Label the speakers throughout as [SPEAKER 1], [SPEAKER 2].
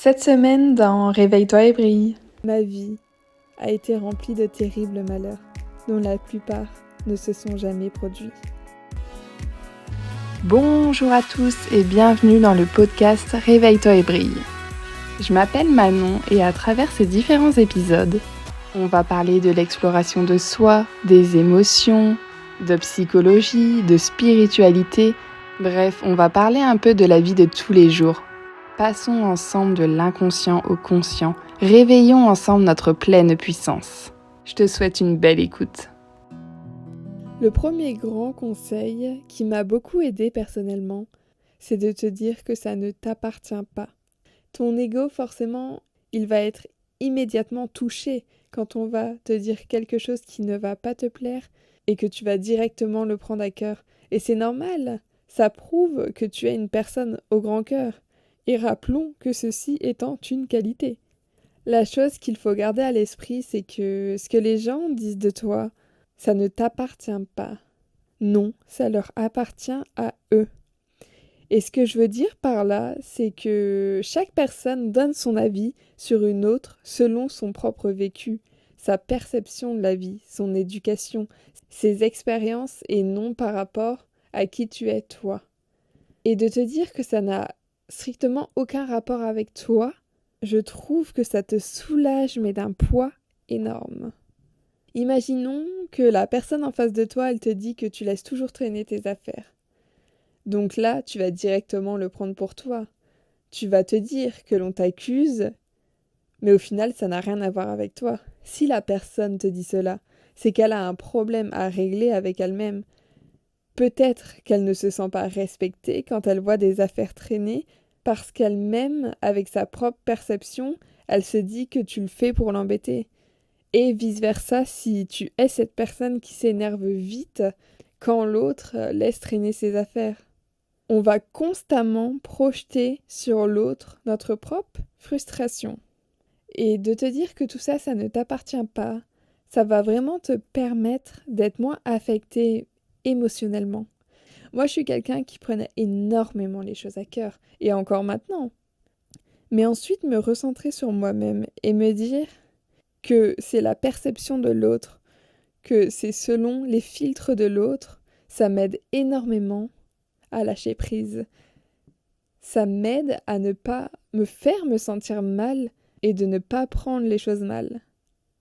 [SPEAKER 1] Cette semaine dans Réveille-toi et brille.
[SPEAKER 2] Ma vie a été remplie de terribles malheurs, dont la plupart ne se sont jamais produits.
[SPEAKER 1] Bonjour à tous et bienvenue dans le podcast Réveille-toi et brille. Je m'appelle Manon et à travers ces différents épisodes, on va parler de l'exploration de soi, des émotions, de psychologie, de spiritualité. Bref, on va parler un peu de la vie de tous les jours. Passons ensemble de l'inconscient au conscient, réveillons ensemble notre pleine puissance. Je te souhaite une belle écoute.
[SPEAKER 2] Le premier grand conseil qui m'a beaucoup aidé personnellement, c'est de te dire que ça ne t'appartient pas. Ton ego, forcément, il va être immédiatement touché quand on va te dire quelque chose qui ne va pas te plaire et que tu vas directement le prendre à cœur. Et c'est normal, ça prouve que tu es une personne au grand cœur. Et rappelons que ceci étant une qualité. La chose qu'il faut garder à l'esprit, c'est que ce que les gens disent de toi, ça ne t'appartient pas. Non, ça leur appartient à eux. Et ce que je veux dire par là, c'est que chaque personne donne son avis sur une autre selon son propre vécu, sa perception de la vie, son éducation, ses expériences et non par rapport à qui tu es toi. Et de te dire que ça n'a strictement aucun rapport avec toi, je trouve que ça te soulage mais d'un poids énorme. Imaginons que la personne en face de toi, elle te dit que tu laisses toujours traîner tes affaires. Donc là, tu vas directement le prendre pour toi. Tu vas te dire que l'on t'accuse, mais au final, ça n'a rien à voir avec toi. Si la personne te dit cela, c'est qu'elle a un problème à régler avec elle-même. Peut-être qu'elle ne se sent pas respectée quand elle voit des affaires traîner, parce qu'elle-même, avec sa propre perception, elle se dit que tu le fais pour l'embêter. Et vice-versa, si tu es cette personne qui s'énerve vite quand l'autre laisse traîner ses affaires. On va constamment projeter sur l'autre notre propre frustration. Et de te dire que tout ça, ça ne t'appartient pas, ça va vraiment te permettre d'être moins affecté émotionnellement. Moi, je suis quelqu'un qui prenait énormément les choses à cœur, et encore maintenant. Mais ensuite, me recentrer sur moi-même et me dire que c'est la perception de l'autre, que c'est selon les filtres de l'autre, ça m'aide énormément à lâcher prise. Ça m'aide à ne pas me faire me sentir mal et de ne pas prendre les choses mal.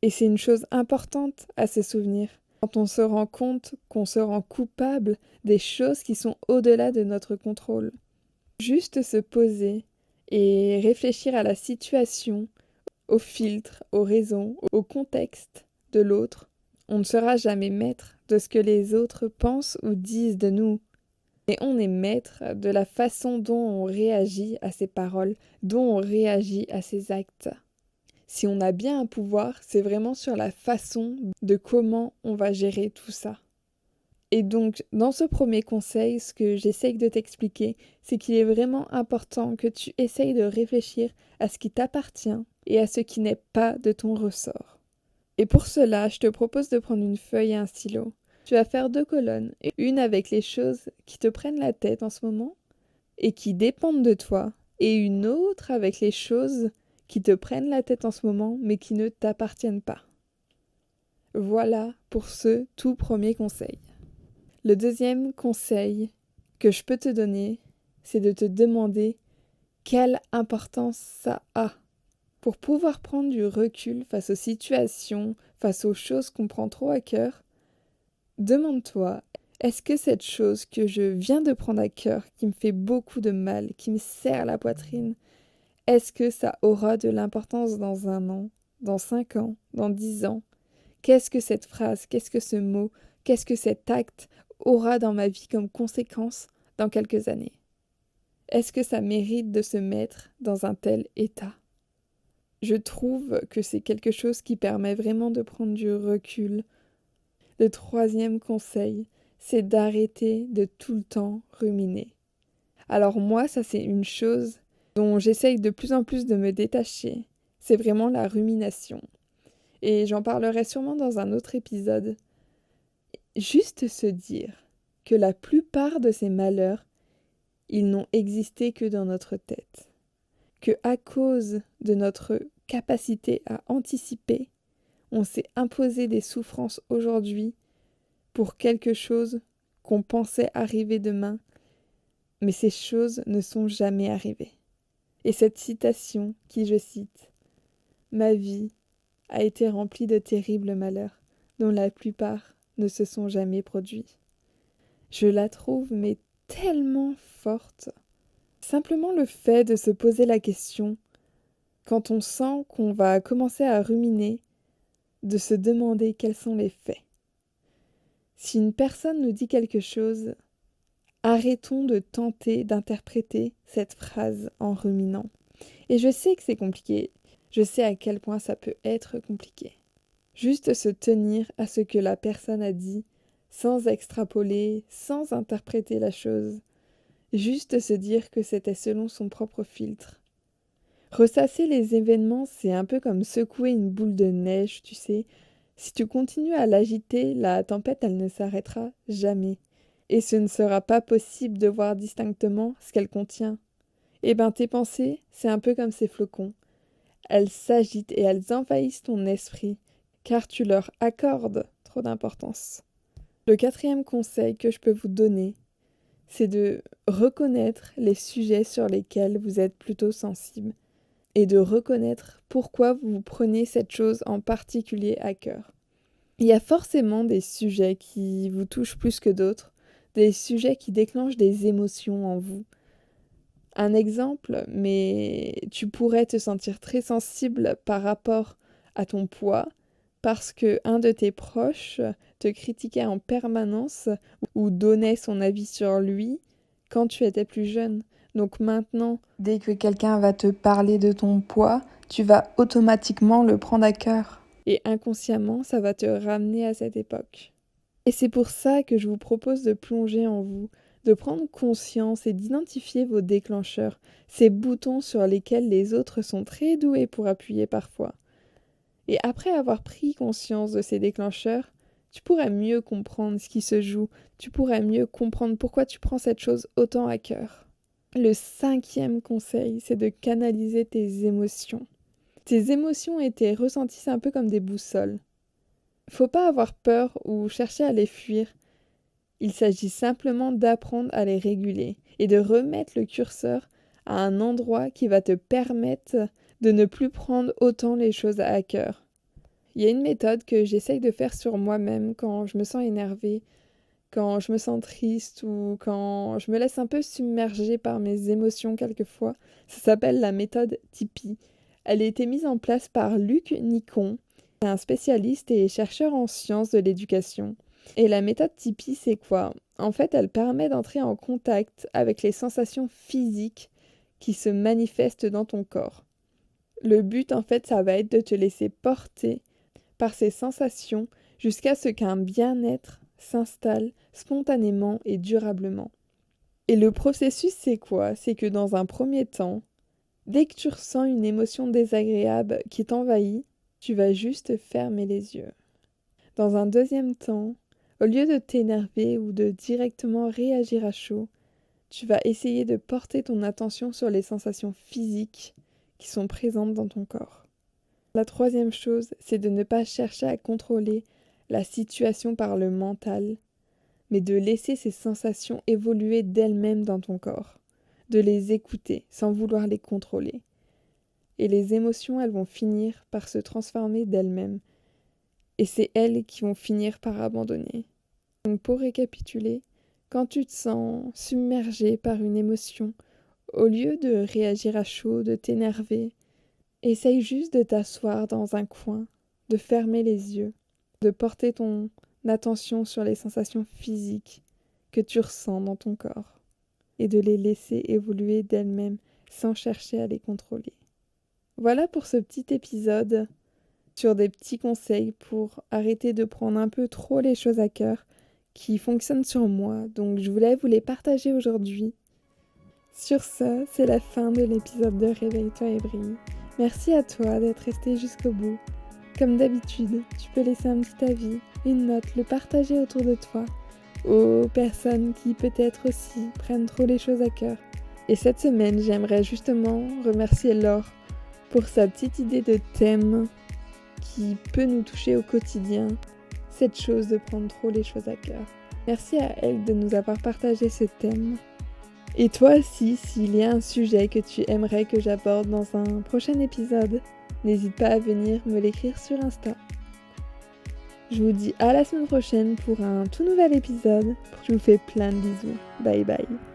[SPEAKER 2] Et c'est une chose importante à se souvenir. Quand on se rend compte qu'on se rend coupable des choses qui sont au-delà de notre contrôle. Juste se poser et réfléchir à la situation, aux filtres, aux raisons, au contexte de l'autre. On ne sera jamais maître de ce que les autres pensent ou disent de nous. Mais on est maître de la façon dont on réagit à ces paroles, dont on réagit à ces actes. Si on a bien un pouvoir, c'est vraiment sur la façon de comment on va gérer tout ça. Et donc, dans ce premier conseil, ce que j'essaye de t'expliquer, c'est qu'il est vraiment important que tu essayes de réfléchir à ce qui t'appartient et à ce qui n'est pas de ton ressort. Et pour cela, je te propose de prendre une feuille et un stylo. Tu vas faire 2 colonnes, une avec les choses qui te prennent la tête en ce moment et qui dépendent de toi, et une autre avec les choses qui te prennent la tête en ce moment mais qui ne t'appartiennent pas. Voilà pour ce tout premier conseil. Le deuxième conseil que je peux te donner, c'est de te demander quelle importance ça a. Pour pouvoir prendre du recul face aux situations, face aux choses qu'on prend trop à cœur, demande-toi, est-ce que cette chose que je viens de prendre à cœur, qui me fait beaucoup de mal, qui me serre la poitrine, est-ce que ça aura de l'importance dans 1 an, dans 5 ans, dans 10 ans? Qu'est-ce que cette phrase, qu'est-ce que ce mot, qu'est-ce que cet acte aura dans ma vie comme conséquence dans quelques années? Est-ce que ça mérite de se mettre dans un tel état? Je trouve que c'est quelque chose qui permet vraiment de prendre du recul. Le troisième conseil, c'est d'arrêter de tout le temps ruminer. Alors moi, ça c'est une chose dont j'essaye de plus en plus de me détacher. C'est vraiment la rumination. Et j'en parlerai sûrement dans un autre épisode. Juste se dire que la plupart de ces malheurs, ils n'ont existé que dans notre tête. que à cause de notre capacité à anticiper, on s'est imposé des souffrances aujourd'hui pour quelque chose qu'on pensait arriver demain, mais ces choses ne sont jamais arrivées. Et cette citation, qui je cite, « Ma vie a été remplie de terribles malheurs, dont la plupart ne se sont jamais produits. » Je la trouve mais tellement forte. Simplement le fait de se poser la question, quand on sent qu'on va commencer à ruminer, de se demander quels sont les faits. Si une personne nous dit quelque chose, arrêtons de tenter d'interpréter cette phrase en ruminant. Et je sais que c'est compliqué, je sais à quel point ça peut être compliqué. Juste se tenir à ce que la personne a dit, sans extrapoler, sans interpréter la chose. Juste se dire que c'était selon son propre filtre. Ressasser les événements, c'est un peu comme secouer une boule de neige, tu sais. Si tu continues à l'agiter, la tempête, elle ne s'arrêtera jamais. Et ce ne sera pas possible de voir distinctement ce qu'elle contient. Eh ben, tes pensées, c'est un peu comme ces flocons. Elles s'agitent et elles envahissent ton esprit, car tu leur accordes trop d'importance. Le 4e conseil que je peux vous donner, c'est de reconnaître les sujets sur lesquels vous êtes plutôt sensible et de reconnaître pourquoi vous prenez cette chose en particulier à cœur. Il y a forcément des sujets qui vous touchent plus que d'autres, des sujets qui déclenchent des émotions en vous. Un exemple, mais tu pourrais te sentir très sensible par rapport à ton poids parce que un de tes proches te critiquait en permanence ou donnait son avis sur lui quand tu étais plus jeune. Donc maintenant, dès que quelqu'un va te parler de ton poids, tu vas automatiquement le prendre à cœur. Et inconsciemment, ça va te ramener à cette époque. Et c'est pour ça que je vous propose de plonger en vous, de prendre conscience et d'identifier vos déclencheurs, ces boutons sur lesquels les autres sont très doués pour appuyer parfois. Et après avoir pris conscience de ces déclencheurs, tu pourrais mieux comprendre ce qui se joue, tu pourrais mieux comprendre pourquoi tu prends cette chose autant à cœur. Le 5e conseil, c'est de canaliser tes émotions. Tes émotions et tes ressentis, c'est un peu comme des boussoles. Faut pas avoir peur ou chercher à les fuir. Il s'agit simplement d'apprendre à les réguler et de remettre le curseur à un endroit qui va te permettre de ne plus prendre autant les choses à cœur. Il y a une méthode que j'essaye de faire sur moi-même quand je me sens énervée, quand je me sens triste ou quand je me laisse un peu submerger par mes émotions quelquefois. Ça s'appelle la méthode Tipeee. Elle a été mise en place par Luc Nicon, un spécialiste et chercheur en sciences de l'éducation. Et la méthode Tipeee, c'est quoi? En fait, elle permet d'entrer en contact avec les sensations physiques qui se manifestent dans ton corps. Le but, en fait, ça va être de te laisser porter par ces sensations jusqu'à ce qu'un bien-être s'installe spontanément et durablement. Et le processus, c'est quoi? C'est que dans un premier temps, dès que tu ressens une émotion désagréable qui t'envahit, tu vas juste fermer les yeux. Dans un deuxième temps, au lieu de t'énerver ou de directement réagir à chaud, tu vas essayer de porter ton attention sur les sensations physiques qui sont présentes dans ton corps. La 3e chose, c'est de ne pas chercher à contrôler la situation par le mental, mais de laisser ces sensations évoluer d'elles-mêmes dans ton corps, de les écouter sans vouloir les contrôler. Et les émotions, elles vont finir par se transformer d'elles-mêmes, et c'est elles qui vont finir par abandonner. Donc pour récapituler, quand tu te sens submergé par une émotion, au lieu de réagir à chaud, de t'énerver, essaye juste de t'asseoir dans un coin, de fermer les yeux, de porter ton attention sur les sensations physiques que tu ressens dans ton corps et de les laisser évoluer d'elles-mêmes sans chercher à les contrôler. Voilà pour ce petit épisode sur des petits conseils pour arrêter de prendre un peu trop les choses à cœur qui fonctionnent sur moi. Donc je voulais vous les partager aujourd'hui. Sur ce, c'est la fin de l'épisode de Réveille-toi et brille. Merci à toi d'être resté jusqu'au bout. Comme d'habitude, tu peux laisser un petit avis, une note, le partager autour de toi, aux personnes qui peut-être aussi prennent trop les choses à cœur. Et cette semaine, j'aimerais justement remercier Laure pour sa petite idée de thème qui peut nous toucher au quotidien, cette chose de prendre trop les choses à cœur. Merci à elle de nous avoir partagé ce thème. Et toi aussi, s'il y a un sujet que tu aimerais que j'aborde dans un prochain épisode, n'hésite pas à venir me l'écrire sur Insta. Je vous dis à la semaine prochaine pour un tout nouvel épisode. Je vous fais plein de bisous. Bye bye.